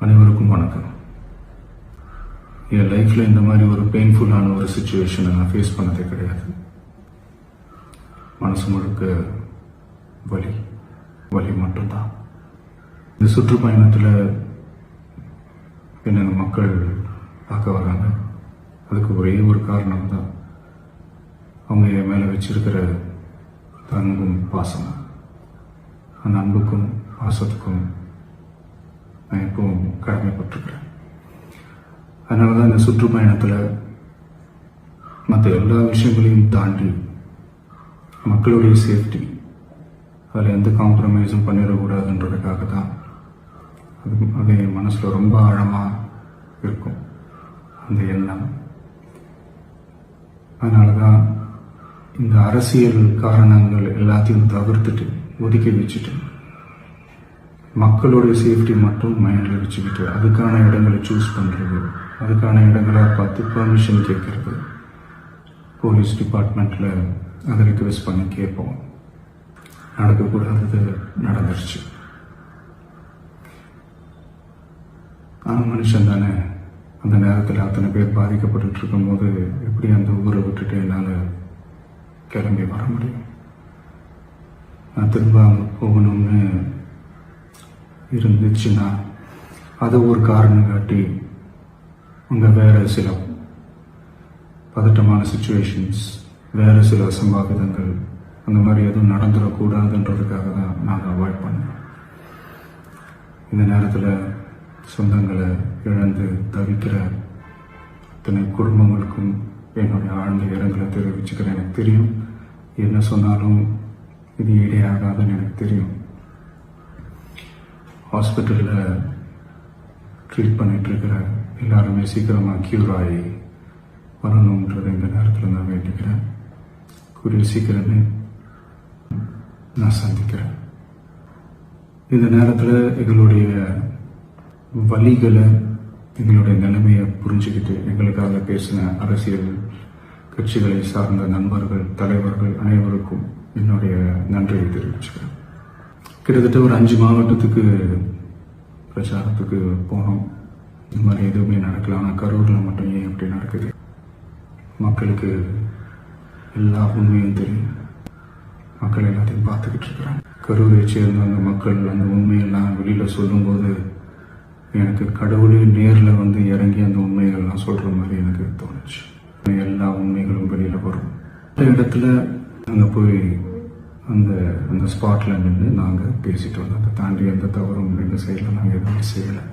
அனைவருக்கும் வணக்கம். என் லைஃப்பில் இந்த மாதிரி ஒரு பெயின்ஃபுல்லான ஒரு சுச்சுவேஷனை நான் ஃபேஸ் பண்ணதே கிடையாது. மனசு முழுக்க வலி வலி மட்டும்தான். இந்த சுற்றுப்பயணத்தில் என்னென்ன மக்கள் பார்க்க வராங்க, அதுக்கு ஒரே ஒரு காரணம் தான் அவங்க என் மேலே வச்சிருக்கிற அன்பும் பாசமும். அந்த அன்புக்கும் பாசத்துக்கும் நான் எப்பவும் கடமைப்பட்டிருக்கிறேன். அதனால தான் இந்த சுற்றுப்பயணத்தில் மற்ற எல்லா விஷயங்களையும் தாண்டி மக்களுடைய சேஃப்டி, அதில் எந்த காம்ப்ரமைஸும் பண்ணிடக்கூடாதுன்றதுக்காக தான் அது என் மனசில் ரொம்ப ஆழமாக இருக்கும் அந்த எண்ணம். அதனால தான் இந்த அரசியல் காரணங்கள் எல்லாத்தையும் தவிர்த்துட்டு ஒதுக்கி வச்சுட்டு மக்களுடைய சேஃப்டி மட்டும் மைண்டில் வச்சுக்கிட்டு அதுக்கான இடங்களை சூஸ் பண்ணுறது, அதுக்கான இடங்களை பார்த்து பெர்மிஷன் கேட்கறது, போலீஸ் டிபார்ட்மெண்ட்டில் அதை ரிக்வெஸ்ட் பண்ணி கேட்போம். நடக்கக்கூடாதது நடந்துருச்சு. ஆனால் மனுஷன் தானே, அந்த நேரத்தில் அத்தனை பேர் பாதிக்கப்பட்டு இருக்கும்போது எப்படி அந்த ஊரை விட்டுட்டு என்னால் கிளம்பி வர முடியும்? நான் திரும்ப அங்கே போகணும்னு இருந்துச்சுன்னா அதை ஒரு காரணம் காட்டி அங்கே வேறு சில பதட்டமான சுச்சுவேஷன்ஸ், வேறு சில அசம்பாவிதங்கள் அந்த மாதிரி எதுவும் நடந்துடக்கூடாதுன்றதுக்காக தான் நாங்கள் அவாய்ட் பண்ணோம். இந்த நேரத்தில் சொந்தங்களை இழந்து தவிக்கிற அத்தனை குடும்பங்களுக்கும் என்னுடைய ஆழ்ந்த இரங்கலை தெரிவிச்சுக்கிறேன். எனக்கு தெரியும், என்ன சொன்னாலும் இது ஈடையாகாதுன்னு எனக்கு தெரியும். ஹாஸ்பிட்டலில் ட்ரீட் பண்ணிகிட்ருக்கிற எல்லாருமே சீக்கிரமாக க்யூர் ஆகி வரணுன்றதை இந்த நேரத்தில் நான் வேண்டிக்கிறேன். கூடிய சீக்கிரமே நான் சந்திக்கிறேன். இந்த நேரத்தில் எங்களுடைய வலிகளை, எங்களுடைய நிலைமையை புரிஞ்சுக்கிட்டு எங்களுக்காக பேசின அரசியல் கட்சிகளை சார்ந்த நண்பர்கள், தலைவர்கள் அனைவருக்கும் என்னுடைய நன்றியை தெரிவிச்சுக்கிறேன். கிட்டத்தட்ட ஒரு 5 மாவட்டத்துக்கு பிரச்சாரத்துக்கு போனோம். இந்த மாதிரி எதுவுமே நடக்கலாம். ஆனால் கரூரில் மட்டும் ஏன் இப்படி நடக்குது? மக்களுக்கு எல்லா உண்மையும் தெரியும். மக்கள் எல்லாத்தையும் பார்த்துக்கிட்டு இருக்கிறாங்க. கரூரை சேர்ந்த அந்த மக்கள் அந்த உண்மையெல்லாம் வெளியில் சொல்லும்போது எனக்கு கடவுளே நேரில் வந்து இறங்கி அந்த உண்மைகள்லாம் சொல்கிற மாதிரி எனக்கு தோணுச்சு. எல்லா உண்மைகளும் வெளியில் வரும். அந்த இடத்துல அங்கே போய் அந்த ஸ்பாட்டில் நின்று நாங்கள் பேசிட்டு வந்தோம். அதை தாண்டி எந்த தவறும் எங்கள் சைடில் நாங்கள் எதுவும் செய்யலை.